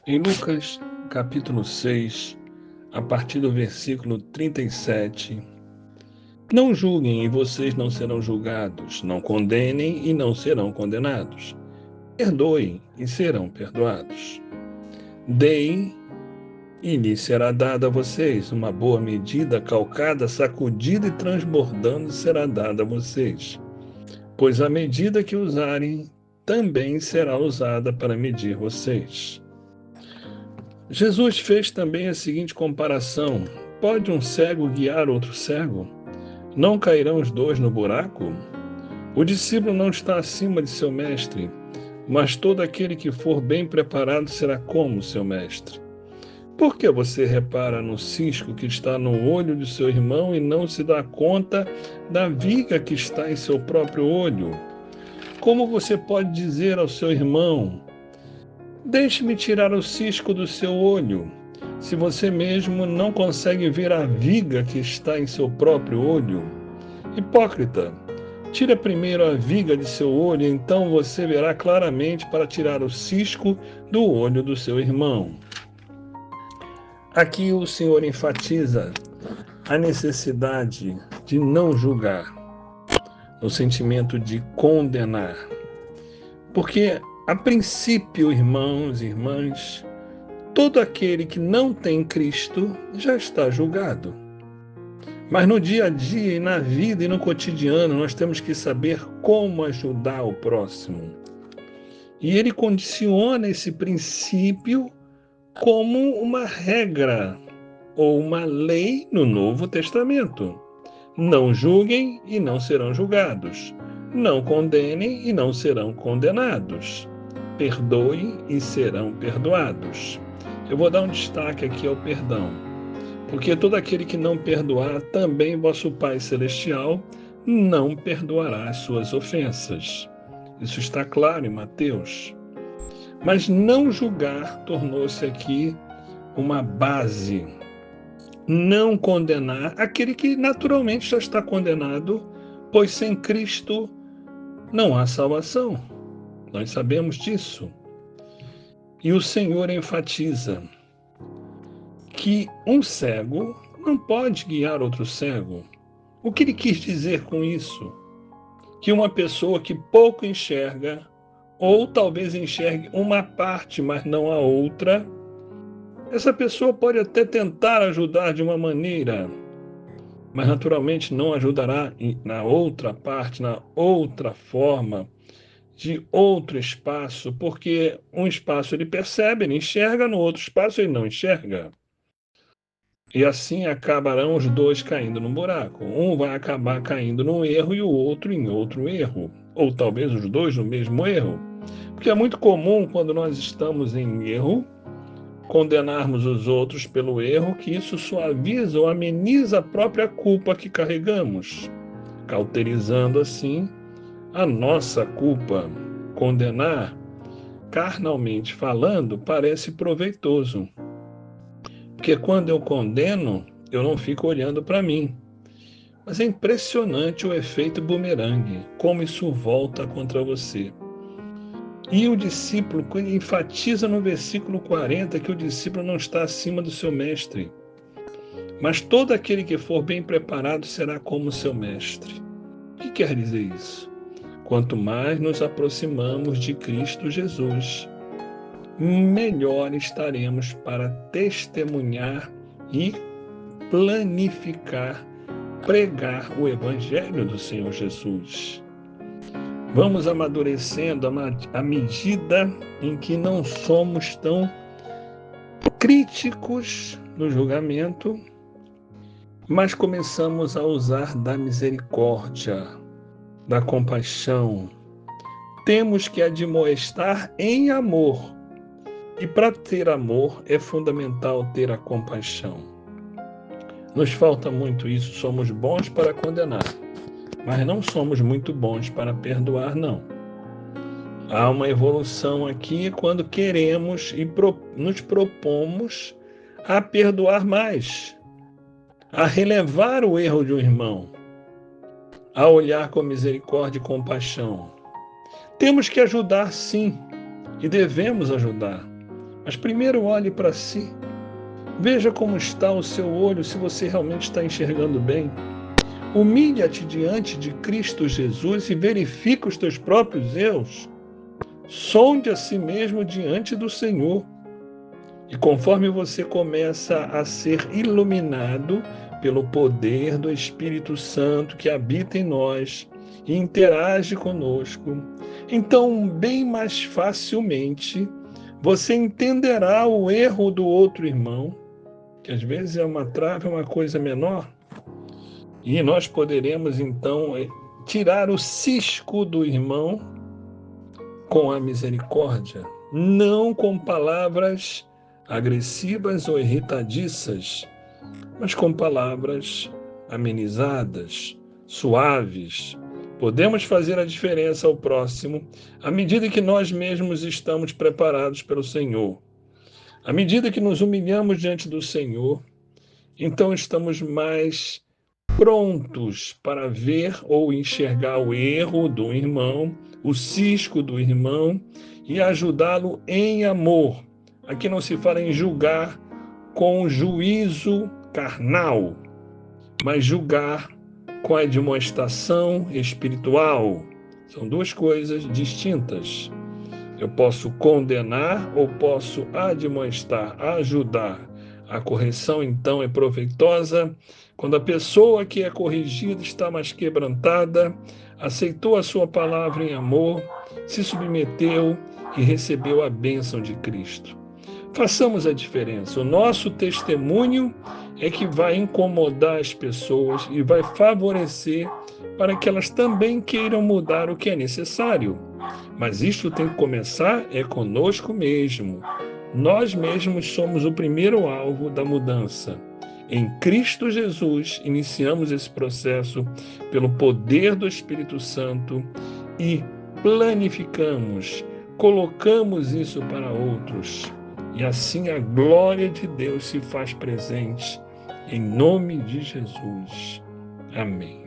Em Lucas, capítulo 6, a partir do versículo 37, não julguem e vocês não serão julgados, não condenem e não serão condenados. Perdoem e serão perdoados. Deem e lhes será dada a vocês. Uma boa medida, calcada, sacudida e transbordando será dada a vocês. Pois a medida que usarem também será usada para medir vocês. Jesus fez também a seguinte comparação: pode um cego guiar outro cego? Não cairão os dois no buraco? O discípulo não está acima de seu mestre, mas todo aquele que for bem preparado será como seu mestre. Por que você repara no cisco que está no olho de seu irmão e não se dá conta da viga que está em seu próprio olho? Como você pode dizer ao seu irmão: deixe-me tirar o cisco do seu olho, se você mesmo não consegue ver a viga que está em seu próprio olho? Hipócrita, tira primeiro a viga de seu olho, então você verá claramente para tirar o cisco do olho do seu irmão. Aqui o Senhor enfatiza a necessidade de não julgar, no sentimento de condenar. Porque, a princípio, irmãos e irmãs, todo aquele que não tem Cristo já está julgado. Mas no dia a dia, e na vida e no cotidiano, nós temos que saber como ajudar o próximo. E ele condiciona esse princípio como uma regra ou uma lei no Novo Testamento. Não julguem e não serão julgados. Não condenem e não serão condenados. Perdoem e serão perdoados. Eu vou dar um destaque aqui ao perdão, porque todo aquele que não perdoar, também vosso Pai Celestial não perdoará as suas ofensas. Isso está claro em Mateus. Mas não julgar tornou-se aqui uma base. Não condenar aquele que naturalmente já está condenado, pois sem Cristo não há salvação. Nós sabemos disso. E o Senhor enfatiza que um cego não pode guiar outro cego. O que ele quis dizer com isso? Que uma pessoa que pouco enxerga, ou talvez enxergue uma parte, mas não a outra, essa pessoa pode até tentar ajudar de uma maneira, mas naturalmente não ajudará na outra parte, na outra forma, de outro espaço, porque um espaço ele percebe, ele enxerga, no outro espaço ele não enxerga. E assim acabarão os dois caindo num buraco. Um vai acabar caindo num erro e o outro em outro erro. Ou talvez os dois no mesmo erro. Porque é muito comum, quando nós estamos em erro, condenarmos os outros pelo erro, que isso suaviza ou ameniza a própria culpa que carregamos, cauterizando assim a nossa culpa. Condenar, carnalmente falando, parece proveitoso. Porque quando eu condeno, eu não fico olhando para mim. Mas é impressionante o efeito bumerangue, como isso volta contra você. E o discípulo enfatiza no versículo 40 que o discípulo não está acima do seu mestre. Mas todo aquele que for bem preparado será como seu mestre. O que quer dizer isso? Quanto mais nos aproximamos de Cristo Jesus, melhor estaremos para testemunhar e planificar, pregar o Evangelho do Senhor Jesus. Vamos amadurecendo à medida em que não somos tão críticos no julgamento, mas começamos a usar da misericórdia, da compaixão. Temos que admoestar em amor. E para ter amor é fundamental ter a compaixão. Nos falta muito isso, somos bons para condenar, mas não somos muito bons para perdoar, não. Há uma evolução aqui quando queremos e nos propomos a perdoar mais, a relevar o erro de um irmão, a olhar com misericórdia e compaixão. Temos que ajudar, sim, e devemos ajudar. Mas primeiro olhe para si. Veja como está o seu olho, se você realmente está enxergando bem. Humilha-te diante de Cristo Jesus e verifica os teus próprios erros. Sonde a si mesmo diante do Senhor. E conforme você começa a ser iluminado pelo poder do Espírito Santo que habita em nós e interage conosco, então bem mais facilmente você entenderá o erro do outro irmão, que às vezes é uma trave, uma coisa menor, e nós poderemos então tirar o cisco do irmão com a misericórdia, não com palavras agressivas ou irritadiças, mas com palavras amenizadas, suaves. Podemos fazer a diferença ao próximo à medida que nós mesmos estamos preparados pelo Senhor. À medida que nos humilhamos diante do Senhor, então estamos mais prontos para ver ou enxergar o erro do irmão, o cisco do irmão e ajudá-lo em amor. Aqui não se fala em julgar com juízo carnal, mas julgar com a demonstração espiritual. São duas coisas distintas. Eu posso condenar ou posso admoestar, ajudar. A correção, então, é proveitosa quando a pessoa que é corrigida está mais quebrantada, aceitou a sua palavra em amor, se submeteu e recebeu a bênção de Cristo. Façamos a diferença. O nosso testemunho é que vai incomodar as pessoas e vai favorecer para que elas também queiram mudar o que é necessário. Mas isto tem que começar conosco mesmo. Nós mesmos somos o primeiro alvo da mudança. Em Cristo Jesus, iniciamos esse processo pelo poder do Espírito Santo e planificamos, colocamos isso para outros. E assim a glória de Deus se faz presente. Em nome de Jesus. Amém.